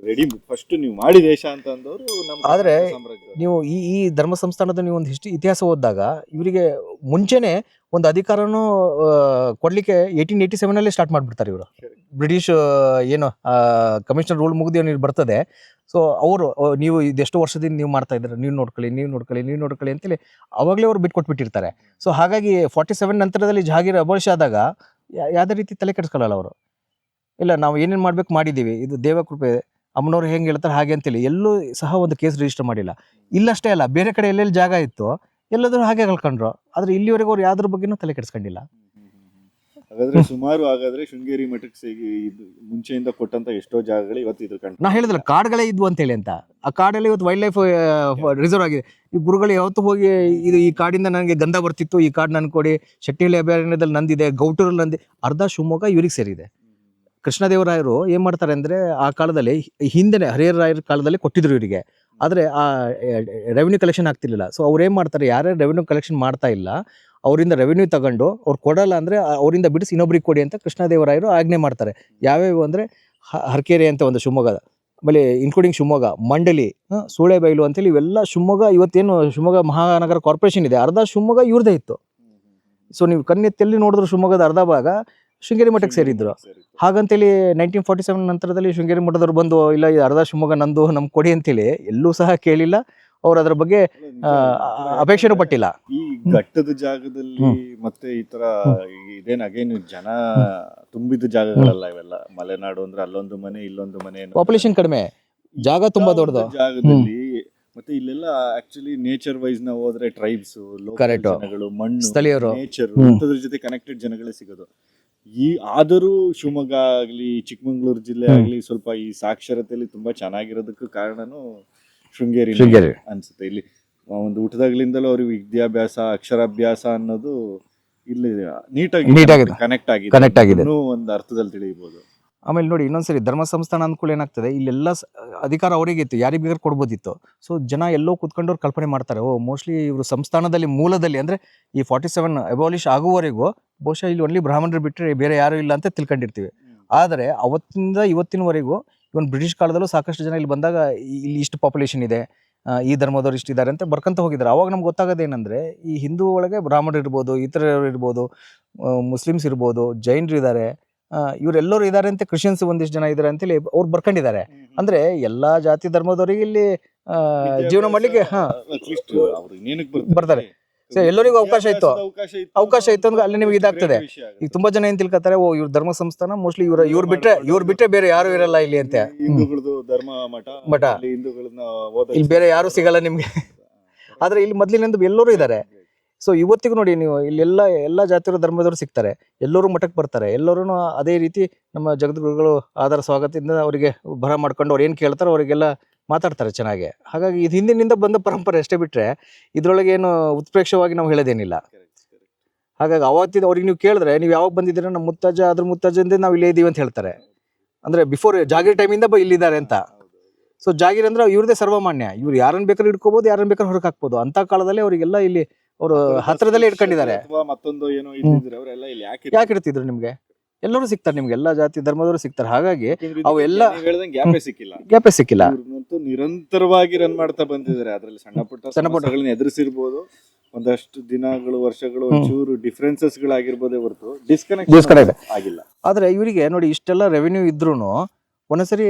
ರೆಡಿ ಫಸ್ಟ್ ನೀವು ಮಾಡಿ ದೇಶ ಅಂತ ಅಂದವರು. ಆದ್ರೆ ನೀವು ಈ ಧರ್ಮ ಸಂಸ್ಥಾನದ ನೀವು ಒಂದು ಇತಿಹಾಸ ಓದಿದಾಗ ಇವರಿಗೆ ಮುಂಚೆನೆ ಒಂದು ಅಧಿಕಾರನೂ ಕೊಡ್ಲಿಕ್ಕೆ 1887 ಸ್ಟಾರ್ಟ್ ಮಾಡ್ಬಿಡ್ತಾರೆ ಇವರು. ಬ್ರಿಟಿಷ್ ಏನು ಕಮಿಷನರ್ ರೂಲ್ ಮುಗಿದು ಬರ್ತದೆ. ಸೊ ಅವರು ನೀವು ಇದೆಷ್ಟು ವರ್ಷದಿಂದ ನೀವು ಮಾಡ್ತಾ ಇದ್ದಾರೆ, ನೀವು ನೋಡ್ಕೊಳ್ಳಿ ಅಂತೇಳಿ ಅವಾಗಲೇ ಅವ್ರು ಬಿಟ್ಕೊಟ್ಬಿಟ್ಟಿರ್ತಾರೆ. ಸೊ ಹಾಗಾಗಿ 47 ನಂತರದಲ್ಲಿ ಜಹಾಗೀರ್ ಅಬೋಲಿಷ್ ಆದಾಗ ಯಾವುದೇ ರೀತಿ ತಲೆ ಕೆಡಿಸ್ಕೊಳ್ಳಲ್ಲ ಅವರು. ಇಲ್ಲ, ನಾವು ಏನೇನು ಮಾಡ್ಬೇಕು ಮಾಡಿದ್ದೀವಿ, ಇದು ದೇವಕೃಪೆ, ಅಮ್ಮನವ್ರು ಹೆಂಗೆ ಹೇಳ್ತಾರೆ ಹಾಗೆ ಅಂತೇಳಿ ಎಲ್ಲೂ ಸಹ ಒಂದು ಕೇಸ್ ರಿಜಿಸ್ಟರ್ ಮಾಡಿಲ್ಲ. ಇಲ್ಲಷ್ಟೇ ಅಲ್ಲ, ಬೇರೆ ಕಡೆ ಎಲ್ಲೆಲ್ಲಿ ಜಾಗ ಇತ್ತು ಎಲ್ಲಾದ್ರೂ ಹಾಗೆ ಕಳ್ಕೊಂಡ್ರು. ಆದ್ರೆ ಇಲ್ಲಿವರೆಗೂ ಅವ್ರು ಯಾವ್ದ್ರ ಬಗ್ಗೆನೂ ತಲೆ ಕೆಡಿಸ್ಕೊಂಡಿಲ್ಲ. ಹಾಗಾದ್ರೆ ಸುಮಾರು ಶೃಂಗೇರಿ ಮಠಕ್ಕೆ ಮುಂಚೆಯಿಂದ ಕೊಟ್ಟಂತ ಎಷ್ಟೋ ಜಾಗಗಳು ಇವತ್ತು ಇದ್ರ ಕಂಡು. ನಾ ಹೇಳಿದ್ರೆ ಕಾಡುಗಳೇ ಇದ್ವು ಅಂತೇಳಿ ಅಂತ. ಆ ಕಾಡಲ್ಲಿ ಇವತ್ತು ವೈಲ್ಡ್ ಲೈಫ್ ರಿಸರ್ವ್ ಆಗಿದೆ. ಈ ಗುರುಗಳು ಯಾವತ್ತು ಹೋಗಿ ಈ ಕಾಡಿಂದ ನನಗೆ ಗಂಧ ಬರ್ತಿತ್ತು, ಈ ಕಾಡು ನನ್ ಕೊಡಿ, ಶೆಟ್ಟಿಹಳ್ಳಿ ಅಭಯಾರಣ್ಯದಲ್ಲಿ ನಂದಿದೆ, ಗೌಟೂರಲ್ಲಿ ನಂದಿ, ಅರ್ಧ ಶಿವಮೊಗ್ಗ ಇವ್ರಿಗೆ ಸೇರಿದೆ. ಕೃಷ್ಣದೇವರಾಯರು ಏನ್ ಮಾಡ್ತಾರೆ ಅಂದ್ರೆ ಆ ಕಾಲದಲ್ಲಿ ಹಿಂದೆನೆ ಹರಿಹರ ರಾಯರ ಕಾಲದಲ್ಲಿ ಕೊಟ್ಟಿದ್ರು ಇವರಿಗೆ. ಆದ್ರೆ ಆ ರೆವಿನ್ಯೂ ಕಲೆಕ್ಷನ್ ಆಗ್ತಿರ್ಲಿಲ್ಲ. ಸೊ ಅವ್ರು ಏನ್ ಮಾಡ್ತಾರೆ, ಯಾರ್ಯಾರು ರೆವಿನ್ಯೂ ಕಲೆಕ್ಷನ್ ಮಾಡ್ತಾ ಇಲ್ಲ ಅವರಿಂದ ರೆವಿನ್ಯೂ ತಗೊಂಡು ಅವ್ರು ಕೊಡಲ್ಲ ಅಂದ್ರೆ ಅವರಿಂದ ಬಿಡಿಸಿ ಇನ್ನೊಬ್ರಿಗೆ ಕೊಡಿ ಅಂತ ಕೃಷ್ಣದೇವರಾಯರು ಆಜ್ಞೆ ಮಾಡ್ತಾರೆ. ಯಾವ್ಯಾವ ಅಂದ್ರೆ ಹರಕೆರೆ ಅಂತ ಒಂದು ಶಿವಮೊಗ್ಗದ, ಆಮೇಲೆ ಇನ್ಕ್ಲೂಡಿಂಗ್ ಶಿವಮೊಗ್ಗ, ಮಂಡಲಿ, ಸೂಳೆಬೈಲು ಅಂತೇಳಿ ಇವೆಲ್ಲ ಶಿವಮೊಗ್ಗ. ಇವತ್ತೇನು ಶಿವಮೊಗ್ಗ ಮಹಾನಗರ ಕಾರ್ಪೊರೇಷನ್ ಇದೆ, ಅರ್ಧ ಶಿವಮೊಗ್ಗ ಇವ್ರದೇ ಇತ್ತು. ಸೊ ನೀವು ಕಣ್ಣೆತ್ತೆಲ್ಲಿ ನೋಡಿದ್ರು ಶಿವಮೊಗ್ಗದ ಅರ್ಧ ಭಾಗ ಶೃಂಗೇರಿ ಮಠಕ್ಕೆ ಸೇರಿದ್ರು. ಹಾಗಂತೇಳಿ 1947 ನಂತರದಲ್ಲಿ ಶೃಂಗೇರಿ ಮಠದವ್ರು ಬಂದು ಇಲ್ಲ ಅರ್ಧ ಶಿವಮೊಗ್ಗ ನಂದು ನಮ್ಗೆ ಕೊಡಿ ಅಂತೇಳಿ ಎಲ್ಲೂ ಸಹ ಕೇಳಿಲ್ಲ. ಅವ್ರು ಅದ್ರ ಬಗ್ಗೆ ಅಪೇಕ್ಷೆನೂ ಪಟ್ಟಿಲ್ಲ. ಈ ಘಟ್ಟದ ಜಾಗದಲ್ಲಿ ಮತ್ತೆ ಈ ತರ ಇದೇನಾಗೇನು ಜನ ತುಂಬಿದ ಜಾಗಗಳಲ್ಲ ಇವೆಲ್ಲ. ಮಲೆನಾಡು ಅಂದ್ರೆ ಅಲ್ಲೊಂದು ಮನೆ ಇಲ್ಲೊಂದು ಮನೆ, ಪಾಪ್ಯುಲೇಷನ್ ಕಡಿಮೆ, ಜಾಗ ತುಂಬಾ ದೊಡ್ಡದು ಜಾಗದಲ್ಲಿ. ಮತ್ತೆ ಇಲ್ಲೆಲ್ಲ ಆಕ್ಚುಲಿ ನೇಚರ್ ವೈಸ್ ನಾವು ಹೋದ್ರೆ ಟ್ರೈಬ್ಸ್, ಜನಗಳು, ಮಣ್ಣು, ಸ್ಥಳೀಯರು, ನೇಚರ್ ಅದ್ರ ಜೊತೆ ಕನೆಕ್ಟೆಡ್ ಜನಗಳೇ ಸಿಗೋದು. ಆದರೂ ಶಿವಮೊಗ್ಗ ಆಗ್ಲಿ ಚಿಕ್ಕಮಂಗ್ಳೂರು ಜಿಲ್ಲೆ ಆಗ್ಲಿ ಸ್ವಲ್ಪ ಈ ಸಾಕ್ಷರತೆಯಲ್ಲಿ ತುಂಬಾ ಚೆನ್ನಾಗಿರೋದಕ್ಕೂ ಕಾರಣನು ಶೃಂಗೇರಿ ಅನ್ಸುತ್ತೆ. ಇಲ್ಲಿ ಒಂದು ಊಟದಾಗ್ಲಿಂದಲೂ ಅವ್ರಿಗೆ ವಿದ್ಯಾಭ್ಯಾಸ, ಅಕ್ಷರಾಭ್ಯಾಸ ಅನ್ನೋದು ಇಲ್ಲಿ ನೀಟಾಗಿ ಕನೆಕ್ಟ್ ಆಗಿದೆ ಒಂದು ಅರ್ಥದಲ್ಲಿ ತಿಳಿಯಬಹುದು. ಆಮೇಲೆ ನೋಡಿ ಇನ್ನೊಂದ್ಸರಿ ಧರ್ಮ ಸಂಸ್ಥಾನ ಅಂದ್ಕೂಲ ಏನಾಗ್ತದೆ, ಇಲ್ಲೆಲ್ಲ ಅಧಿಕಾರ ಅವರಿಗೆ ಇತ್ತು, ಯಾರಿಗೆ ಬೇಕಾದ್ರೂ ಕೊಡ್ಬೋದಿತ್ತು. ಸೊ ಜನ ಎಲ್ಲೋ ಕೂತ್ಕೊಂಡವ್ರು ಕಲ್ಪನೆ ಮಾಡ್ತಾರೆ, ಮೋಸ್ಟ್ಲಿ ಇವರು ಸಂಸ್ಥಾನದಲ್ಲಿ ಮೂಲದಲ್ಲಿ ಅಂದ್ರೆ ಈ 47 ಅಬೋಲಿಷ್ ಆಗುವವರೆಗೂ ಬಹುಶಃ ಇಲ್ಲಿ ಒನ್ಲಿ ಬ್ರಾಹ್ಮಣರು ಬಿಟ್ಟರೆ ಬೇರೆ ಯಾರು ಇಲ್ಲ ಅಂತ ತಿಳ್ಕೊಂಡಿರ್ತೀವಿ. ಆದರೆ ಅವತ್ತಿಂದ ಇವತ್ತಿನವರೆಗೂ ಇವನ್ ಬ್ರಿಟಿಷ್ ಕಾಲದಲ್ಲೂ ಸಾಕಷ್ಟು ಜನ ಇಲ್ಲಿ ಬಂದಾಗ ಇಲ್ಲಿ ಇಷ್ಟು ಪಾಪ್ಯುಲೇಷನ್ ಇದೆ, ಈ ಧರ್ಮದವ್ರು ಇಷ್ಟಿದ್ದಾರೆ ಅಂತ ಬರ್ಕೊಂತ ಹೋಗಿದ್ದಾರೆ. ಅವಾಗ ನಮ್ಗೆ ಗೊತ್ತಾಗೋದೇನೆಂದ್ರೆ ಈ ಹಿಂದೂ ಒಳಗೆ ಬ್ರಾಹ್ಮಣರು ಇರ್ಬೋದು, ಇತರರು ಇರ್ಬೋದು, ಮುಸ್ಲಿಮ್ಸ್ ಇರ್ಬೋದು, ಜೈನರು ಇದ್ದಾರೆ, ಇವರೆಲ್ಲರೂ ಇದ್ದಾರೆ ಅಂತ ಕ್ರಿಶ್ಚಿಯನ್ಸ್ ಒಂದಿಷ್ಟು ಜನ ಇದ್ದಾರೆ ಅಂತೇಳಿ ಅವ್ರು ಬರ್ಕೊಂಡಿದ್ದಾರೆ. ಅಂದ್ರೆ ಎಲ್ಲಾ ಜಾತಿ ಧರ್ಮದವರಿಗೆ ಇಲ್ಲಿ ಜೀವನ ಮಾಡ್ಲಿಕ್ಕೆ ಬರ್ತಾರೆ. ಎಲ್ಲರಿಗೂ ಅವಕಾಶ ಇತ್ತು ಅಂದ್ರೆ ಅಲ್ಲಿ ನಿಮ್ಗೆ ಇದಾಗ್ತದೆ. ಈಗ ತುಂಬಾ ಜನ ಏನ್ ತಿಳ್ಕೊತಾರೆ, ಓ ಇವ್ರ ಧರ್ಮ ಸಂಸ್ಥಾನ ಮೋಸ್ಟ್ಲಿ ಇವ್ರು ಬಿಟ್ರೆ ಬೇರೆ ಯಾರು ಇರಲ್ಲ ಇಲ್ಲಿ ಅಂತ. ಮಠ ಇಲ್ಲಿ ಬೇರೆ ಯಾರು ಸಿಗಲ್ಲ ನಿಮ್ಗೆ. ಆದ್ರೆ ಇಲ್ಲಿ ಮೊದ್ಲಿನಿಂದ ಎಲ್ಲರೂ ಇದ್ದಾರೆ. ಸೊ ಇವತ್ತಿಗೂ ನೋಡಿ ನೀವು ಇಲ್ಲೆಲ್ಲ ಎಲ್ಲಾ ಜಾತಿಯ ಧರ್ಮದವರು ಸಿಗ್ತಾರೆ, ಎಲ್ಲರೂ ಮಠಕ್ಕೆ ಬರ್ತಾರೆ, ಎಲ್ಲರೂ ಅದೇ ರೀತಿ ನಮ್ಮ ಜಗದ್ಗುರುಗಳು ಆಧಾರ ಸ್ವಾಗತದಿಂದ ಅವರಿಗೆ ಬರ ಮಾಡ್ಕೊಂಡು ಅವ್ರು ಏನ್ ಕೇಳ್ತಾರೋ ಅವರಿಗೆಲ್ಲ ಮಾತಾಡ್ತಾರೆ ಚೆನ್ನಾಗಿ. ಹಾಗಾಗಿ ಇದು ಹಿಂದಿನಿಂದ ಬಂದ ಪರಂಪರೆ ಅಷ್ಟೇ ಬಿಟ್ರೆ ಇದ್ರೊಳಗೆ ಏನು ಉತ್ಪ್ರೇಕ್ಷವಾಗಿ ನಾವು ಹೇಳೋದೇನಿಲ್ಲ. ಹಾಗಾಗಿ ಅವತ್ತಿನ ಅವ್ರಿಗೆ ನೀವು ಕೇಳಿದ್ರೆ ನೀವು ಯಾವಾಗ ಬಂದಿದ್ದೀರಾ, ನಮ್ಮ ಮುತ್ತಜ್ಜ ಅದ್ರ ಮುತ್ತಜ್ಜಂದೇ ನಾವು ಇಲ್ಲೇ ಇದೀವಿ ಅಂತ ಹೇಳ್ತಾರೆ. ಅಂದ್ರೆ ಬಿಫೋರ್ ಜಾಗೀರ್ ಟೈಮಿಂದ ಇಲ್ಲಿದ್ದಾರೆ ಅಂತ. ಸೊ ಜಾಗೀರ್ ಅಂದ್ರೆ ಇವ್ರದೇ ಸರ್ವಮಾನ್ಯ, ಇವ್ರು ಯಾರನ್ನ ಬೇಕಾದ್ರೆ ಇಟ್ಕೋಬಹುದು, ಯಾರನ್ನ ಬೇಕಾದ್ರೆ ಹೊರಗೆ ಹಾಕ್ಬೋದು. ಅಂತ ಕಾಲದಲ್ಲಿ ಅವರಿಗೆಲ್ಲ ಇಲ್ಲಿ ಅವರು ಹತ್ರದಲ್ಲೇ ಇಟ್ಕೊಂಡಿದ್ದಾರೆ. ಯಾಕೆ ಇಡ್ತಿದ್ರು ನಿಮ್ಗೆ? ಎಲ್ಲರೂ ಸಿಗ್ತಾರೆ ನಿಮ್ಗೆ, ಎಲ್ಲಾ ಜಾತಿ ಧರ್ಮದವರು ಸಿಗ್ತಾರೆ. ಹಾಗಾಗಿ ಅವೆಲ್ಲ ಗ್ಯಾಪೇ ಸಿಕ್ಕಿಲ್ಲ. ನಿರಂತರವಾಗಿ ರನ್ ಮಾಡ್ತಾ ಬಂದಿದ್ದಾರೆ. ಅದ್ರಲ್ಲಿ ಸಣ್ಣ ಪುಟ್ಟ ಎದುರಿಸಿರ್ಬೋದು, ಒಂದಷ್ಟು ದಿನಗಳು ವರ್ಷಗಳು ಒಂಚೂರು ಡಿಫ್ರೆನ್ಸಸ್ ಗಳಾಗಿರ್ಬೋದೇ ಹೊರತು ಡಿಸ್ಕನೆಕ್ಟ್ ಆಗಿಲ್ಲ. ಆದ್ರೆ ಇವರಿಗೆ ನೋಡಿ ಇಷ್ಟೆಲ್ಲ ರೆವೆನ್ಯೂ ಇದ್ರೂನು ಒಂದೊಂದ್ಸರಿ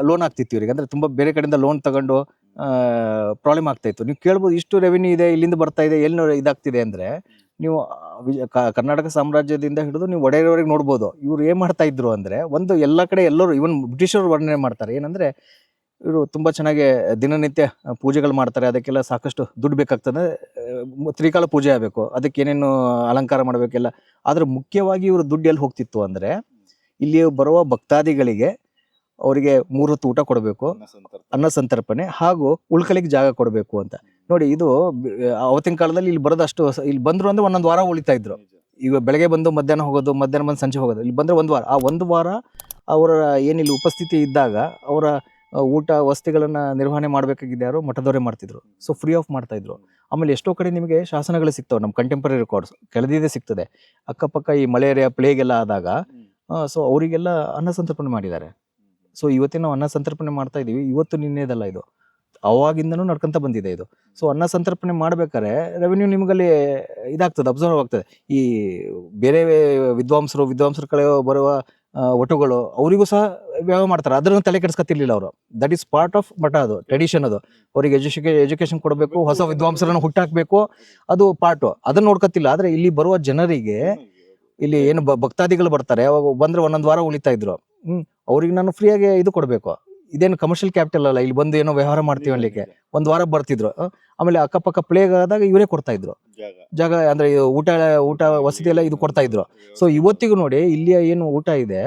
ಲೋನ್ ಆಗ್ತಿತ್ತು ಇವರಿಗೆ. ಅಂದ್ರೆ ತುಂಬಾ ಬೇರೆ ಕಡೆಯಿಂದ ಲೋನ್ ತಗೊಂಡು ಪ್ರಾಬ್ಲಮ್ ಆಗ್ತಾ ಇತ್ತು. ನೀವು ಕೇಳ್ಬೋದು ಇಷ್ಟು ರೆವೆನ್ಯೂ ಇದೆ, ಇಲ್ಲಿಂದ ಬರ್ತಾ ಇದೆ, ಎಲ್ಲಿ ಇದಾಗ್ತಿದೆ ಅಂದ್ರೆ ನೀವು ಕರ್ನಾಟಕ ಸಾಮ್ರಾಜ್ಯದಿಂದ ಹಿಡಿದು ನೀವು ಒಡೆಯವರೆಗೆ ನೋಡ್ಬೋದು. ಇವ್ರು ಏನ್ ಮಾಡ್ತಾ ಇದ್ರು ಅಂದ್ರೆ, ಒಂದು ಎಲ್ಲ ಕಡೆ ಎಲ್ಲರೂ ಇವನ್ ಬ್ರಿಟಿಷರು ವರ್ಣನೆ ಮಾಡ್ತಾರೆ ಏನಂದ್ರೆ, ಇವರು ತುಂಬಾ ಚೆನ್ನಾಗಿ ದಿನನಿತ್ಯ ಪೂಜೆಗಳು ಮಾಡ್ತಾರೆ. ಅದಕ್ಕೆಲ್ಲ ಸಾಕಷ್ಟು ದುಡ್ಡು ಬೇಕಾಗ್ತದೆ. ತ್ರಿಕಾಲ ಪೂಜೆ ಆಗಬೇಕು, ಅದಕ್ಕೆ ಏನೇನು ಅಲಂಕಾರ ಮಾಡ್ಬೇಕೆಲ್ಲ. ಆದ್ರೆ ಮುಖ್ಯವಾಗಿ ಇವರು ದುಡ್ಡು ಎಲ್ಲಿ ಹೋಗ್ತಿತ್ತು ಅಂದ್ರೆ, ಇಲ್ಲಿ ಬರುವ ಭಕ್ತಾದಿಗಳಿಗೆ ಅವರಿಗೆ 3 ಹೊತ್ತು ಊಟ ಕೊಡಬೇಕು, ಅನ್ನ ಸಂತರ್ಪಣೆ ಹಾಗೂ ಉಳ್ಕಲಿಕ್ಕೆ ಜಾಗ ಕೊಡಬೇಕು ಅಂತ. ನೋಡಿ ಇದು ಅವತ್ತಿನ ಕಾಲದಲ್ಲಿ ಇಲ್ಲಿ ಬರೋದಷ್ಟು, ಇಲ್ಲಿ ಬಂದ್ರು ಅಂದ್ರೆ ಒಂದೊಂದು ವಾರ ಉಳಿತಾ ಇದ್ರು. ಈಗ ಬೆಳಗ್ಗೆ ಬಂದು ಮಧ್ಯಾಹ್ನ ಹೋಗೋದು, ಮಧ್ಯಾಹ್ನ ಬಂದು ಸಂಜೆ ಹೋಗೋದು. ಇಲ್ಲಿ ಬಂದ್ರೆ ಒಂದು ವಾರ, ಆ ಒಂದು ವಾರ ಅವರ ಏನಿಲ್ಲಿ ಉಪಸ್ಥಿತಿ ಇದ್ದಾಗ ಅವರ ಊಟ ವಸತಿಗಳನ್ನ ನಿರ್ವಹಣೆ ಮಾಡ್ಬೇಕಾಗಿದ್ದು ಯಾರು ಮಠದವರೇ ಮಾಡ್ತಿದ್ರು. ಸೊ ಫ್ರೀ ಆಫ್ ಮಾಡ್ತಾ ಇದ್ರು. ಆಮೇಲೆ ಎಷ್ಟೋ ಕಡೆ ನಿಮಗೆ ಶಾಸನಗಳು ಸಿಗ್ತವೆ, ನಮ್ಮ ಕಂಟೆಂಪರರಿ ರೆಕಾರ್ಡ್ಸ್ ಕೆಳದಿದೆ ಸಿಗ್ತದೆ. ಅಕ್ಕಪಕ್ಕ ಈ ಮಲೇರಿಯಾ ಪ್ಲೇಗ್ ಎಲ್ಲ ಆದಾಗ ಸೊ ಅವರಿಗೆಲ್ಲ ಅನ್ನ ಸಂತರ್ಪಣೆ ಮಾಡಿದ್ದಾರೆ. ಸೊ ಇವತ್ತಿನ ನಾವು ಅನ್ನ ಸಂತರ್ಪಣೆ ಮಾಡ್ತಾ ಇದೀವಿ, ಇವತ್ತು ನಿನ್ನೆದಲ್ಲ, ಇದು ಅವಾಗಿಂದನೂ ನಡ್ಕೊಂತ ಬಂದಿದೆ ಇದು. ಸೊ ಅನ್ನ ಸಂತರ್ಪಣೆ ಮಾಡ್ಬೇಕಾದ್ರೆ ರೆವೆನ್ಯೂ ನಿಮ್ಗಲ್ಲಿ ಇದಾಗ್ತದೆ, ಅಬ್ಸರ್ವ್ ಆಗ್ತದೆ. ಈ ಬೇರೆ ವಿದ್ವಾಂಸರು ಕಡೆ ಬರುವ ಒಟುಗಳು ಅವರಿಗೂ ಸಹ ವ್ಯವಹಾರ ಮಾಡ್ತಾರೆ. ಅದನ್ನು ತಲೆ ಕೆಡಿಸ್ಕೊತಿರ್ಲಿಲ್ಲ ಅವರು. ದಟ್ ಈಸ್ ಪಾರ್ಟ್ ಆಫ್ ಮಠ, ಅದು ಟ್ರೆಡಿಷನ್. ಅದು ಅವರಿಗೆ ಎಜುಕೇಶನ್ ಕೊಡಬೇಕು, ಹೊಸ ವಿದ್ವಾಂಸರನ್ನು ಹುಟ್ಟಾಕ್ಬೇಕು, ಅದು ಪಾರ್ಟ್. ಅದನ್ನ ನೋಡ್ಕೊತಿಲ್ಲ. ಆದ್ರೆ ಇಲ್ಲಿ ಬರುವ ಜನರಿಗೆ, ಇಲ್ಲಿ ಏನು ಭಕ್ತಾದಿಗಳು ಬರ್ತಾರೆ, ಅವಾಗ ಬಂದ್ರೆ ಒಂದೊಂದು ವಾರ ಉಳಿತಾ ಇದ್ರು. ಅವ್ರಿಗೆ ನಾನು ಫ್ರೀಯಾಗಿ ಇದು ಕೊಡ್ಬೇಕು. ಇದೇನು ಕಮರ್ಷಿಯಲ್ ಕ್ಯಾಪಿಟಲ್ ಅಲ್ಲ, ಇಲ್ಲಿ ಬಂದು ಏನೋ ವ್ಯವಹಾರ ಮಾಡ್ತೀವಿ ಅನ್ಲಿಕ್ಕೆ ಒಂದ್ ವಾರ ಬರ್ತಿದ್ರು. ಆಮೇಲೆ ಅಕ್ಕಪಕ್ಕ ಪ್ಲೇಗ್ ಆದಾಗ ಇವರೇ ಕೊಡ್ತಾ ಇದ್ರು ಜಾಗ, ಅಂದ್ರೆ ಊಟ ವಸತಿ ಎಲ್ಲ ಇದು ಕೊಡ್ತಾ ಇದ್ರು. ಸೊ ಇವತ್ತಿಗೂ ನೋಡಿ ಇಲ್ಲಿಯ ಏನು ಊಟ ಇದೆ,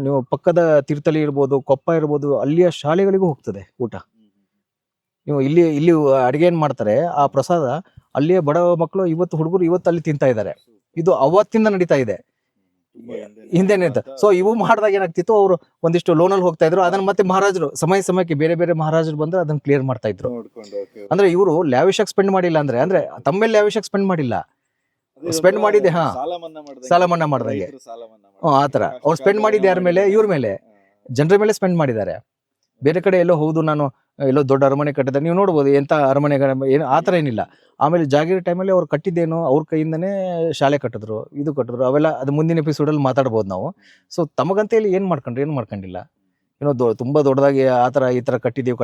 ನೀವು ಪಕ್ಕದ ತೀರ್ಥಹಳ್ಳಿ ಇರ್ಬೋದು, ಕೊಪ್ಪ ಇರ್ಬೋದು, ಅಲ್ಲಿಯ ಶಾಲೆಗಳಿಗೂ ಹೋಗ್ತದೆ ಊಟ. ನೀವು ಇಲ್ಲಿ ಅಡಿಗೆ ಏನ್ ಮಾಡ್ತಾರೆ, ಆ ಪ್ರಸಾದ ಅಲ್ಲಿಯ ಬಡ ಮಕ್ಕಳು ಹುಡುಗರು ಇವತ್ತು ಅಲ್ಲಿ ತಿಂತಾ ಇದ್ದಾರೆ. ಇದು ಅವತ್ತಿಂದ ನಡೀತಾ ಇದೆ, ಹಿಂದೆನೇ ಇತ್ತು. ಸೊ ಇವು ಮಾಡಿದಾಗ ಏನಾಗ್ತಿತ್ತು, ಅವರು ಒಂದಿಷ್ಟು ಲೋನಲ್ಲಿ ಹೋಗ್ತಾ ಇದ್ರು. ಅದನ್ನ ಮತ್ತೆ ಮಹಾರಾಜರು ಸಮಯಕ್ಕೆ ಬೇರೆ ಮಹಾರಾಜರು ಬಂದ್ರೆ ಅದನ್ನ ಕ್ಲಿಯರ್ ಮಾಡ್ತಾ ಇದ್ರು. ಅಂದ್ರೆ ಇವರು ಲ್ಯಾವಿಶಾಗಿ ಸ್ಪೆಂಡ್ ಮಾಡಿಲ್ಲ, ಅಂದ್ರೆ ತಮ್ಮೇಲೆ ಲ್ಯಾವಿಶಾಗಿ ಸ್ಪೆಂಡ್ ಮಾಡಿಲ್ಲ, ಸ್ಪೆಂಡ್ ಮಾಡಿದೆ ಸಾಲ ಮನ್ನಾ ಮಾಡಿದಾಗೆ ಆತರ ಅವ್ರು ಸ್ಪೆಂಡ್ ಮಾಡಿದ್ದು ಯಾರ ಮೇಲೆ, ಇವ್ರ ಮೇಲೆ, ಜನರ ಮೇಲೆ ಸ್ಪೆಂಡ್ ಮಾಡಿದ್ದಾರೆ. ಬೇರೆ ಕಡೆ ಎಲ್ಲೋ ಹೌದು ನಾನು ಎಲ್ಲೋ ದೊಡ್ಡ ಅರಮನೆ ಕಟ್ಟಿದ, ನೀವು ನೋಡ್ಬೋದು ಎಂತ ಅರಮನೆ ಏನು ಆತರ ಏನಿಲ್ಲ. ಆಮೇಲೆ ಜಾಗೀರ್ ಟೈಮಲ್ಲಿ ಅವ್ರು ಕಟ್ಟಿದ್ದೇನು, ಅವ್ರ ಕೈಯಿಂದನೇ ಶಾಲೆ ಕಟ್ಟಿದ್ರು, ಇದು ಕಟ್ಟಿದ್ರು, ಅವೆಲ್ಲ ಅದು ಮುಂದಿನ ಎಪಿಸೋಡಲ್ಲಿ ಮಾತಾಡ್ಬೋದು ನಾವು. ಸೊ ತಮಗಂತ ಹೇಳಿ ಏನು ಮಾಡ್ಕೊಂಡಿಲ್ಲ. ಏನೋ ತುಂಬಾ ದೊಡ್ಡದಾಗಿ ಆತರ ಈ ತರ ಕಟ್ಟಿದೀವಿ,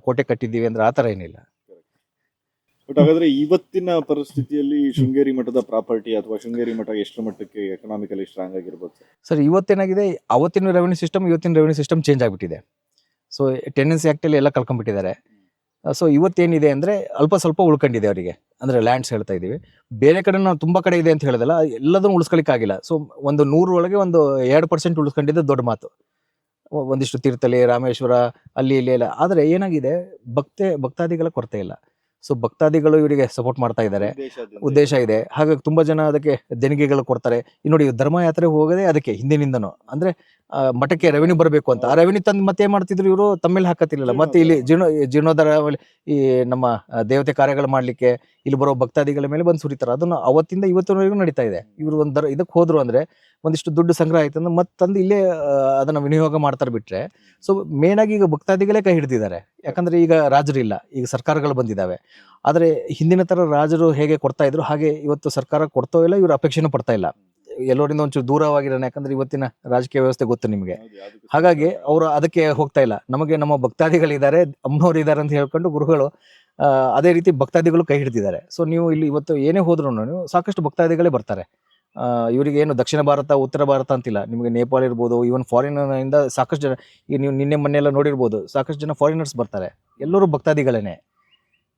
ಕೋಟೆ ಕಟ್ಟಿದ್ದೀವಿ ಅಂದ್ರೆ ಆತರ ಏನಿಲ್ಲ. ಬಟ್ ಹಾಗಾದ್ರೆ ಇವತ್ತಿನ ಪರಿಸ್ಥಿತಿಯಲ್ಲಿ ಶೃಂಗೇರಿ ಮಠದ ಪ್ರಾಪರ್ಟಿ ಅಥವಾ ಶೃಂಗೇರಿ ಮಠ ಎಷ್ಟು ಮಟ್ಟಕ್ಕೆ ಎಕನಾಮಿಕಲಿ ಸ್ಟ್ರಾಂಗ್ ಆಗಿರ್ಬೋದು ಸರ್? ಇವತ್ತೇನಾಗಿದೆ, ಅವತ್ತಿನ ರೆವೆನ್ಯೂ ಸಿಸ್ಟಮ್ ಇವತ್ತಿನ ರೆವೆನ್ಯೂ ಸಿಸ್ಟಮ್ ಚೇಂಜ್ ಆಗಿಬಿಟ್ಟಿದೆ. ಸೊ ಟೆನೆನ್ಸಿ ಆಕ್ಟಲ್ಲಿ ಎಲ್ಲ ಕಳ್ಕೊಂಡ್ಬಿಟ್ಟಿದ್ದಾರೆ. ಸೊ ಇವತ್ತೇನಿದೆ ಅಂದ್ರೆ ಅಲ್ಪ ಸ್ವಲ್ಪ ಉಳ್ಕೊಂಡಿದೆ ಅವರಿಗೆ, ಅಂದ್ರೆ ಲ್ಯಾಂಡ್ಸ್ ಹೇಳ್ತಾ ಇದೀವಿ. ಬೇರೆ ಕಡೆ ನಾವು ತುಂಬಾ ಕಡೆ ಇದೆ ಅಂತ ಹೇಳಿದಲ್ಲ, ಎಲ್ಲದನ್ನು ಉಳಿಸ್ಕೊಳಿಕ್ ಆಗಿಲ್ಲ. ಸೊ ಒಂದು 100 ಒಳಗೆ ಒಂದು 2% ಉಳಿಸ್ಕೊಂಡಿದ್ದು ದೊಡ್ಡ ಮಾತು. ಒಂದಿಷ್ಟು ತೀರ್ಥಹಳ್ಳಿ, ರಾಮೇಶ್ವರ, ಅಲ್ಲಿ ಇಲ್ಲಿ ಎಲ್ಲ. ಆದ್ರೆ ಏನಾಗಿದೆ, ಭಕ್ತಾದಿಗಳ ಕೊರತೆ ಇಲ್ಲ. ಸೊ ಭಕ್ತಾದಿಗಳು ಇವರಿಗೆ ಸಪೋರ್ಟ್ ಮಾಡ್ತಾ ಇದ್ದಾರೆ, ಉದ್ದೇಶ ಇದೆ. ಹಾಗಾಗಿ ತುಂಬಾ ಜನ ಅದಕ್ಕೆ ದೇಣಿಗೆಗಳು ಕೊಡ್ತಾರೆ. ನೋಡಿ ಧರ್ಮಯಾತ್ರೆ ಹೋಗದೆ ಅದಕ್ಕೆ ಹಿಂದಿನಿಂದನು, ಅಂದ್ರೆ ಮಠಕ್ಕೆ ರೆವೆನ್ಯೂ ಬರಬೇಕು ಅಂತ. ಆ ರೆವೆನ್ಯೂ ತಂದು ಮತ್ತೆ ಏನ್ ಮಾಡ್ತಿದ್ರು ಇವರು, ತಮ್ಮೇಲೆ ಹಾಕತಿರ್ಲಿಲ್ಲ. ಮತ್ತೆ ಇಲ್ಲಿ ಜೀರ್ಣೋದ್ಧಾರ, ಈ ನಮ್ಮ ದೇವತೆ ಕಾರ್ಯಗಳು ಮಾಡ್ಲಿಕ್ಕೆ ಇಲ್ಲಿ ಬರೋ ಭಕ್ತಾದಿಗಳ ಮೇಲೆ ಬಂದು ಸುರಿತಾರೆ. ಅದನ್ನು ಅವತ್ತಿಂದ ಇವತ್ತಿನವರೆಗೂ ನಡೀತಾ ಇದೆ. ಇವರು ಇದಕ್ಕೆ ಹೋದ್ರು ಅಂದ್ರೆ ಒಂದಿಷ್ಟು ದುಡ್ಡು ಸಂಗ್ರಹ ಆಯ್ತು ಅಂದ್ರೆ ಮತ್ತಂದು ಇಲ್ಲೇ ಅದನ್ನ ವಿನಿಯೋಗ ಮಾಡ್ತಾರೆ ಬಿಟ್ರೆ. ಸೊ ಮೇನ್ ಆಗಿ ಈಗ ಭಕ್ತಾದಿಗಳೇ ಕೈ ಹಿಡಿದಿದ್ದಾರೆ. ಯಾಕಂದ್ರೆ ಈಗ ರಾಜರು ಇಲ್ಲ, ಈಗ ಸರ್ಕಾರಗಳು ಬಂದಿದ್ದಾವೆ. ಆದ್ರೆ ಹಿಂದಿನ ತರ ರಾಜರು ಹೇಗೆ ಕೊಡ್ತಾ ಇದ್ರು ಹಾಗೆ ಇವತ್ತು ಸರ್ಕಾರ ಕೊಡ್ತೋ ಇಲ್ಲ, ಇವ್ರ ಅಪೇಕ್ಷೆನೂ ಪಡ್ತಾ ಇಲ್ಲ. ಎಲ್ಲರಿಂದ ಒಂಚೂರು ದೂರವಾಗಿರೋಣ, ಯಾಕಂದ್ರೆ ಇವತ್ತಿನ ರಾಜಕೀಯ ವ್ಯವಸ್ಥೆ ಗೊತ್ತು ನಿಮಗೆ. ಹೌದು, ಯಾವ್ದಕ್ಕೂ ಹಾಗಾಗಿ ಸರಿ ಅವರು ಅದಕ್ಕೆ ಹೋಗ್ತಾ ಇಲ್ಲ. ನಮಗೆ ನಮ್ಮ ಭಕ್ತಾದಿಗಳಿದ್ದಾರೆ, ಅಮ್ಮನವ್ರು ಇದ್ದಾರೆ ಅಂತ ಹೇಳ್ಕೊಂಡು ಗುರುಗಳು ಅದೇ ರೀತಿ ಭಕ್ತಾದಿಗಳು ಕೈ ಹಿಡಿದಿದ್ದಾರೆ. ಸೊ ನೀವು ಇಲ್ಲಿ ಇವತ್ತು ಏನೇ ಹೋದ್ರೂ ನೀವು ಸಾಕಷ್ಟು ಭಕ್ತಾದಿಗಳೇ ಬರ್ತಾರೆ. ಇವರಿಗೆ ಏನು ದಕ್ಷಿಣ ಭಾರತ ಉತ್ತರ ಭಾರತ ಅಂತಿಲ್ಲ, ನಿಮಗೆ ನೇಪಾಳ ಇರ್ಬೋದು, ಈವನ್ ಫಾರಿನ್ ಇಂದ ಸಾಕಷ್ಟು ಜನ, ಈಗ ನೀವು ನಿನ್ನೆ ಮೊನ್ನೆಲ್ಲ ನೋಡಿರ್ಬೋದು, ಸಾಕಷ್ಟು ಜನ ಫಾರಿನರ್ಸ್ ಬರ್ತಾರೆ, ಎಲ್ಲರೂ ಭಕ್ತಾದಿಗಳೇನೆ.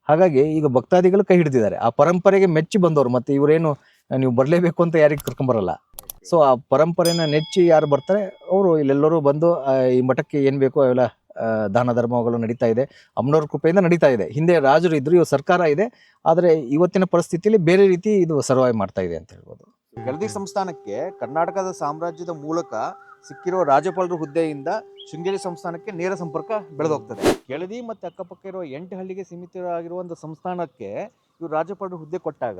ಹಾಗಾಗಿ ಈಗ ಭಕ್ತಾದಿಗಳು ಕೈ ಹಿಡಿದಿದ್ದಾರೆ, ಆ ಪರಂಪರೆಗೆ ಮೆಚ್ಚಿ ಬಂದವರು. ಮತ್ತೆ ಇವರೇನು ನೀವು ಬರಲೇಬೇಕು ಅಂತ ಯಾರಿಗೆ ಕರ್ಕೊಂಬರಲ್ಲ. ಸೊ ಆ ಪರಂಪರೆನ ನೆಚ್ಚಿ ಯಾರು ಬರ್ತಾರೆ ಅವರು ಇಲ್ಲೆಲ್ಲರೂ ಬಂದು ಈ ಮಠಕ್ಕೆ ಏನು ಬೇಕೋ ಅವೆಲ್ಲ ದಾನ ಧರ್ಮಗಳು ನಡೀತಾ ಇದೆ, ಅಮ್ಮನವ್ರ ಕೃಪೆಯಿಂದ ನಡೀತಾ ಇದೆ. ಹಿಂದೆ ರಾಜರು ಇದ್ರು, ಇವಾಗ ಸರ್ಕಾರ ಇದೆ, ಆದರೆ ಇವತ್ತಿನ ಪರಿಸ್ಥಿತಿಯಲ್ಲಿ ಬೇರೆ ರೀತಿ ಇದು ಸರ್ವೈವ್ ಮಾಡ್ತಾ ಇದೆ ಅಂತ ಹೇಳ್ಬೋದು. ಕೆಳದಿ ಸಂಸ್ಥಾನಕ್ಕೆ ಕರ್ನಾಟಕದ ಸಾಮ್ರಾಜ್ಯದ ಮೂಲಕ ಸಿಕ್ಕಿರೋ ರಾಜ್ಯಪಾಲರ ಹುದ್ದೆಯಿಂದ ಶೃಂಗೇರಿ ಸಂಸ್ಥಾನಕ್ಕೆ ನೇರ ಸಂಪರ್ಕ ಬೆಳೆದೋಗ್ತದೆ. ಕೆಳದಿ ಮತ್ತು ಅಕ್ಕಪಕ್ಕ ಇರುವ 8 ಹಳ್ಳಿಗೆ ಸೀಮಿತವಾಗಿರುವ ಒಂದು ಸಂಸ್ಥಾನಕ್ಕೆ ಇವರು ರಾಜ್ಯಪಾಲರ ಹುದ್ದೆ ಕೊಟ್ಟಾಗ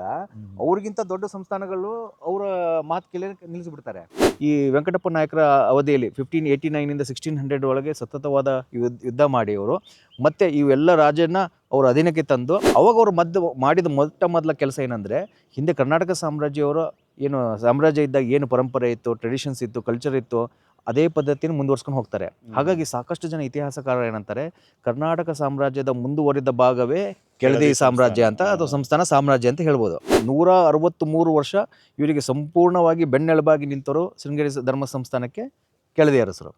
ಅವ್ರಿಗಿಂತ ದೊಡ್ಡ ಸಂಸ್ಥಾನಗಳು ಅವರ ಮಾತು ಕೇಳಿ ನಿಲ್ಲಿಸಿಬಿಡ್ತಾರೆ. ಈ ವೆಂಕಟಪ್ಪ ನಾಯಕರ ಅವಧಿಯಲ್ಲಿ 1589 1600 ಒಳಗೆ ಸತತವಾದ ಯುದ್ಧ ಮಾಡಿ ಅವರು ಮತ್ತೆ ಇವೆಲ್ಲ ರಾಜ್ಯನ ಅವ್ರ ಅಧೀನಕ್ಕೆ ತಂದು, ಅವಾಗ ಅವರು ಮಾಡಿದ ಮೊದಲ ಕೆಲಸ ಏನಂದರೆ, ಹಿಂದೆ ಕರ್ನಾಟಕ ಸಾಮ್ರಾಜ್ಯವರು ಏನು ಸಾಮ್ರಾಜ್ಯ ಇದ್ದಾಗ ಏನು ಪರಂಪರೆ ಇತ್ತು, ಟ್ರೆಡಿಷನ್ಸ್ ಇತ್ತು, ಕಲ್ಚರ್ ಇತ್ತು, ಅದೇ ಪದ್ಧತಿಯನ್ನು ಮುಂದುವರ್ಸ್ಕೊಂಡು ಹೋಗ್ತಾರೆ. ಹಾಗಾಗಿ ಸಾಕಷ್ಟು ಜನ ಇತಿಹಾಸಕಾರರು ಏನಂತಾರೆ, ಕರ್ನಾಟಕ ಸಾಮ್ರಾಜ್ಯದ ಮುಂದುವರಿದ ಭಾಗವೇ ಕೆಳದಿ ಸಾಮ್ರಾಜ್ಯ ಅಂತ, ಅಥವಾ ಸಂಸ್ಥಾನ ಸಾಮ್ರಾಜ್ಯ ಅಂತ ಹೇಳ್ಬೋದು. 163 ವರ್ಷ ಇವರಿಗೆ ಸಂಪೂರ್ಣವಾಗಿ ಬೆನ್ನೆಲುಬಾಗಿ ನಿಂತವರು ಶೃಂಗೇರಿ ಧರ್ಮ ಸಂಸ್ಥಾನಕ್ಕೆ ಕೆಳದಿ ಅರಸರು.